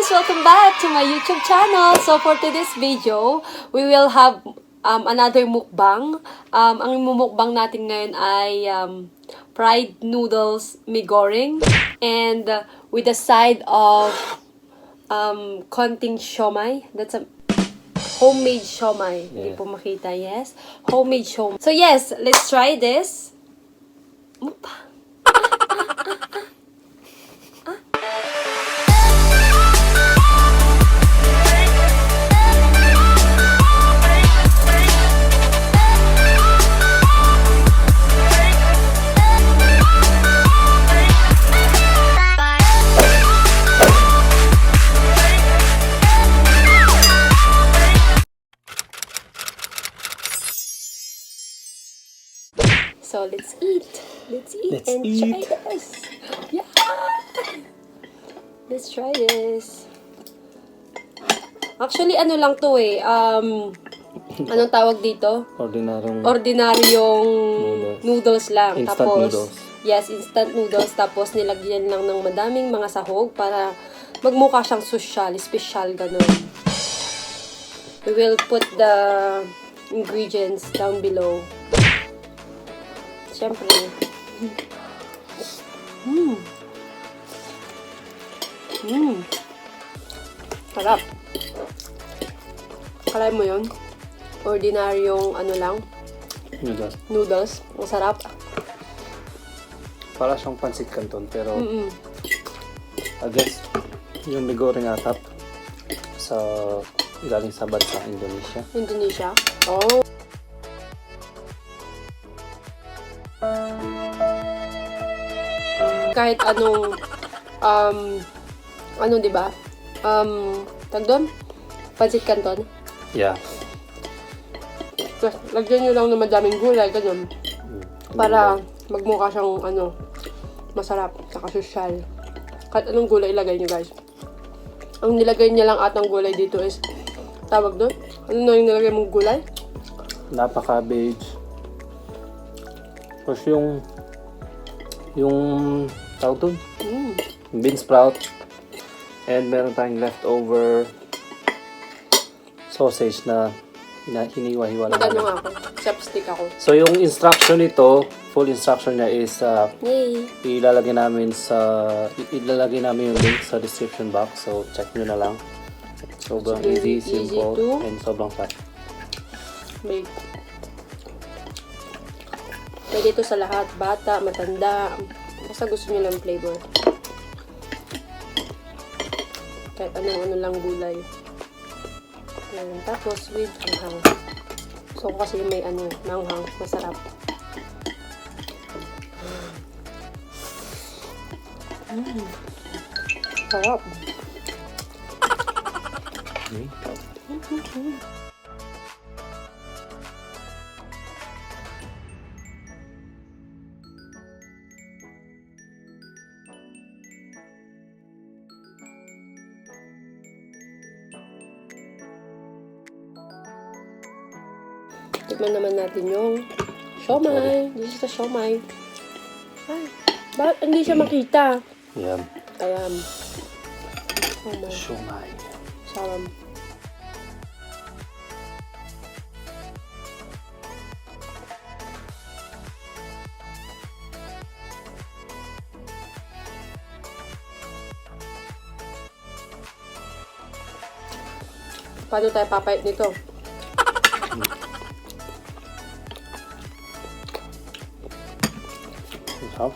guys! Welcome back to my YouTube channel. So for today's video, we will have another mukbang. Ang mukbang natin ngayon ay fried noodles Mei Goreng and with a side of konting siomai. That's a homemade siomai. Hindi po makita, yes. Homemade siomai. So yes, let's try this. Mukbang. So let's eat. Let's eat and try this. Yeah. Let's try this. Actually, ano lang to eh. Anong tawag dito? Ordinaryong noodles lang. Instant tapos, noodles. Yes, instant noodles. Tapos nilagyan lang ng madaming mga sahog para magmukha siyang social, special, ganun. We will put the ingredients down below. Siyempre. Sarap. Kalay mo yun? Ordinaryong ano lang? Noodles. Ang sarap. Para siyang pansit canton, pero I guess yung MIGORENG atap sa galing sa bansa Indonesia. Indonesia? Oh. Kahit anong di ba? Tag doon? Pansit canton? Yeah. Lagyan nyo lang ng madaming gulay, ganun. Para magmukha siyang masarap, saka sosyal. Kahit anong gulay ilagay nyo, guys. Ang nilagay niya lang atang gulay dito is, tawag doon? Ano na yung nilagay mong gulay? Cabbage. Tapos yung tawag doon? Bean sprout. And meron tayong leftover sausage na hiniwa-hiwa lang. Magano nga ako. Chopstick ako. So yung instruction nito, full instruction niya is ilalagay namin yung link sa description box. So check nyo na lang. Sobrang easy, simple, and sobrang fast. Pwede ito sa lahat. Bata, matanda. Basta gusto nyo lang flavor. Kahit anong lang gulay. Ayan. Tapos with anghang. So kasi may manghang. Masarap. Sarap. Tikman naman natin yung siomai. This is the siomai. Ay, bakit hindi siya makita? Yan. Ayan. Siomai. Sarap. Paano tayo papayat nito? Sarap.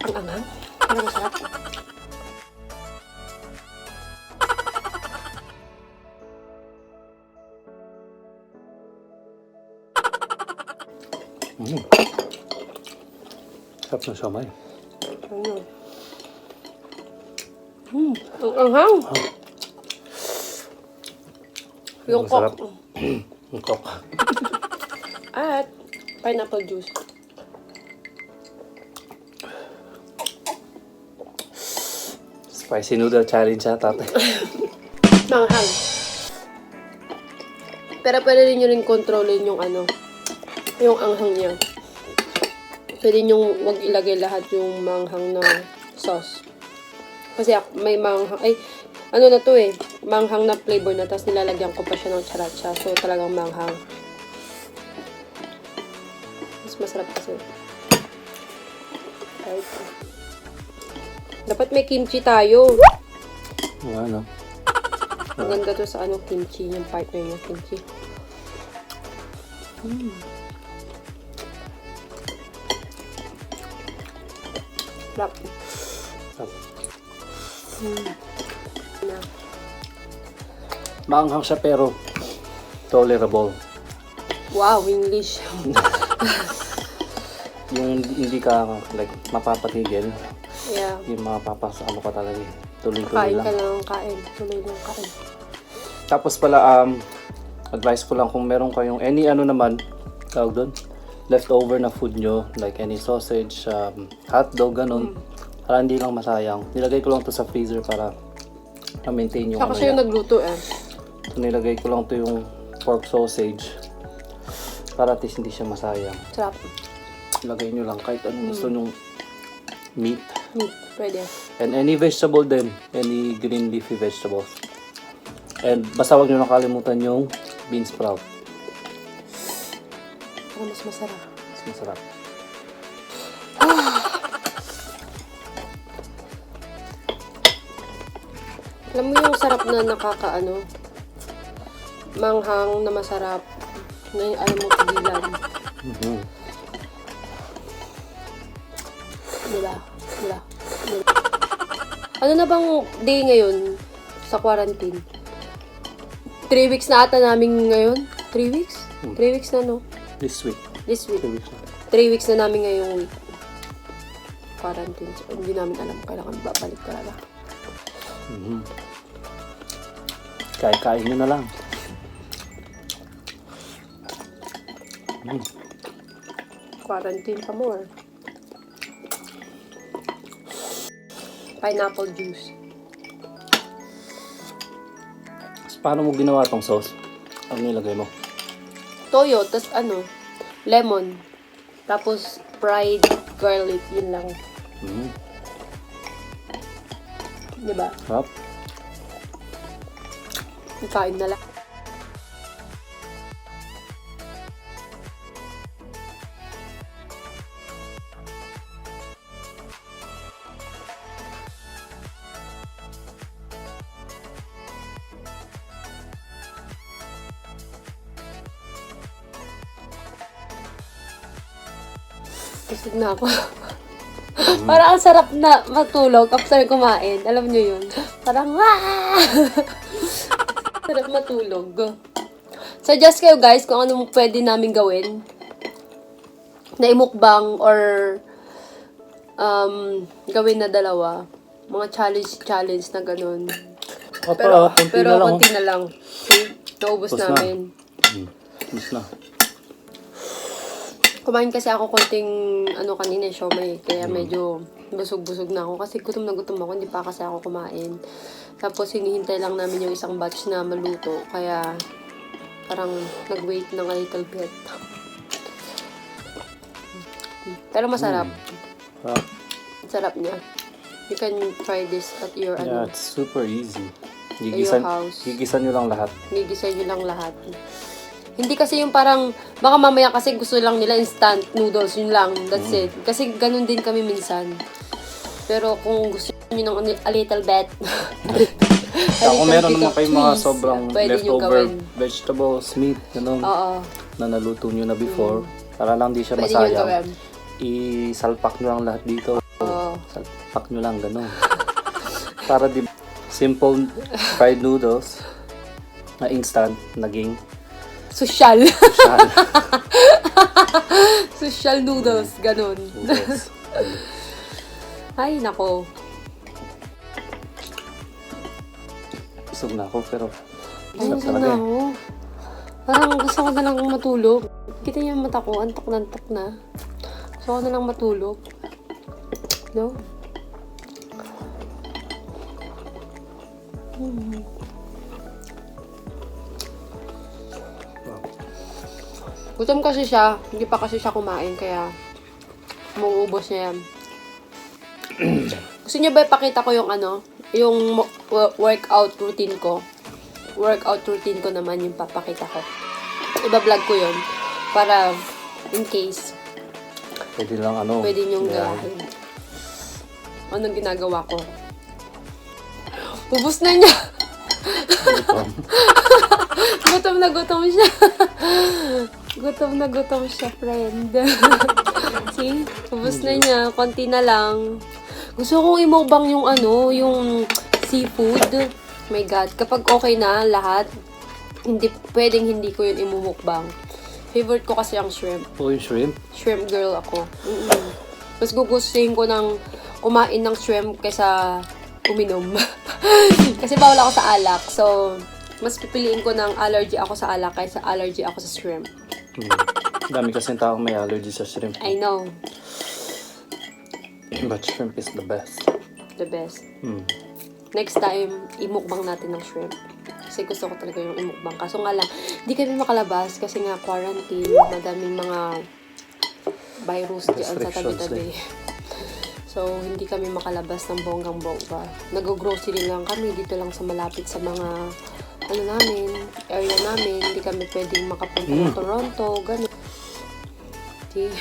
Ang anghang? Ano masarap? Sarap ng siomai. Ang anghang! Yung Masarap. coke. Yung coke. At pineapple juice. Spicy noodle challenge ha, tatay. Manghang. Pero pwede rin nyo rin kontrolin yung yung anghang niya. Pwede nyo wag ilagay lahat yung manghang na sauce. Kasi may manghang, ay, ano na to eh, manghang na flavor na, tapos nilalagyan ko pa siya ng sriracha. So, talagang manghang. Mas masarap kasi. Right. Dapat may kimchi tayo. Ano? Maganda to sa ano, kimchi, yung partner niya, kimchi. Sarap. Maanghang siya pero tolerable. Wow, English. Yung hindi ka like mapapatigil. Yeah. Yung mapapasa ano ka talaga. Tuloy-tuloy Kain lang. ka lang, kain. Tuloy lang kain. Tapos pala advice ko lang kung meron kayong any ano naman tawag doon leftover na food nyo like any sausage, hotdog, ganun. Para hindi lang masayang. Nilagay ko lang to sa freezer para ma-maintain yung Saka siya yung nagluto eh. So, nilagay ko lang to yung pork sausage para at least hindi siya masayang. Sarap. Ilagay nyo lang kahit anong gusto nyong meat. Meat, pwede. And any vegetable din. Any green leafy vegetables. And basta wag nyo nakalimutan yung bean sprout. Para mas masarap. Mas masarap. Alam mo yung sarap na nakakaano, manghang na masarap, na yung alam mo tigilan. Diba? Diba? Ano na bang day ngayon sa quarantine? 3 weeks na ata namin ngayon? 3 weeks? 3 weeks na, no? This week. This week. 3 weeks na. 3 weeks na namin ngayong week. Quarantine. So, hindi namin alam kailangan babalik talaga. Kain nyo na lang. Quarantine pa more. Pineapple juice. So, paano mo ginawa tong sauce? Ano nilagay mo? Toyo, tas ano, lemon. Tapos, fried garlic. Yun lang. Diba? Sarap. Kain na lang. Busog na ako. Parang ang sarap na matulog after kumain. Alam nyo yun? Parang, sarap matulog. Suggest kayo guys kung ano pwede namin gawin. Na imukbang or gawin na dalawa. Mga challenge na ganun. Pero konti na lang. Naubos namin. Ubus na. Kumain kasi ako konting kanina, siomai. Kaya medyo busog-busog na ako. Kasi gutom na gutom ako. Hindi pa kasi ako kumain. Tapos hinihintay lang namin yung isang batch na maluto. Kaya parang nag-wait ng a little bit. Pero masarap. Sarap niya. You can try this at your Yeah, it's super easy. your house. Gigisan nyo lang lahat. Gigisa nyo lang lahat. Hindi kasi yung parang, baka mamaya kasi gusto lang nila instant noodles, yun lang, that's it. Kasi ganun din kami minsan. Pero kung gusto nyo ng a little bit, Kung meron naman kayong mga sobrang pwede nyo leftover gawin. vegetables, meat, ganun, Oo. na naluto nyo na before, para lang di siya Pwede nyo masayang, gawin. isalpak nyo lang lahat dito. Oo. Salpak nyo lang, ganun. Para di simple fried noodles na instant, naging Social. social Social noodles, ganun. noodles. Ay, nako. Busog na ako, pero Ay, sarap gusto talaga na eh. ako. Parang gusto ko na lang matulog. Kita niyo yung mata ko, antok na. Gusto ko na lang matulog. No? Gutom kasi siya, hindi pa kasi siya kumain, kaya Mauubos niya yan. Gusto niyo ba ipakita ko yung yung workout routine ko? Workout routine ko naman yung papakita ko. Iba-vlog ko yun. Para, in case, Pwede lang pwede niyong gayahin. Anong ginagawa ko? Ubus na niya! Gutom na gutom siya. Gutom na gutom siya, friend. See? Ubus na niya. Konti na lang. Gusto kong imukbang yung yung seafood. My God. Kapag okay na lahat, pwedeng hindi ko yun imumukbang. Favorite ko kasi ang shrimp. Oh, yung shrimp? Shrimp girl ako. Mas gugustuhin ko ng kumain ng shrimp kaysa uminom. Kasi bawal ako sa alak. So, mas pipiliin ko ng allergy ako sa alak kaysa allergy ako sa shrimp. Dami kasing taong may allergy sa shrimp. I know. But shrimp is the best. The best. Next time, imukbang natin ng shrimp. Kasi gusto ko talaga yung imukbang. Kaso nga lang, di kami makalabas kasi nga quarantine. Madaming mga virus dyan sa tabi-tabi. So, hindi kami makalabas ng bonggang-bongga. Nag-grocery lang kami dito lang sa malapit sa mga area namin. Hindi kami pwedeng makapunta ng Toronto, gano'n. Okay.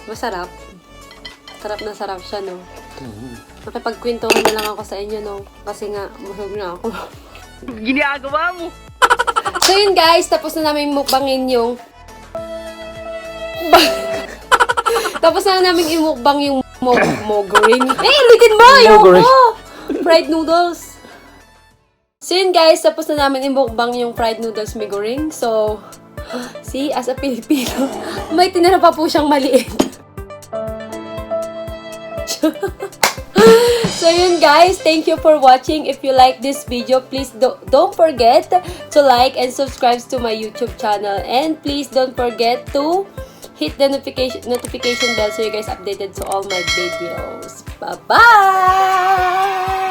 Masarap. Sarap na sarap siya, no? Nakipagkwentuhan na lang ako sa inyo, no? Kasi nga, busog na ako. Ginagawa mo! So yun guys, tapos na namin mukbangin yung tapos na namin imukbang yung MIGORENG. Ulitin mo! Yung fried noodles. So yun guys, tapos na namin imukbang yung fried noodles MIGORENG. So, see, as a Filipino, may tinira pa po siyang maliit. So yun guys, thank you for watching. If you like this video, please don't forget to like and subscribe to my YouTube channel. And please don't forget to hit the notification bell so you guys updated to all my videos. Bye-bye!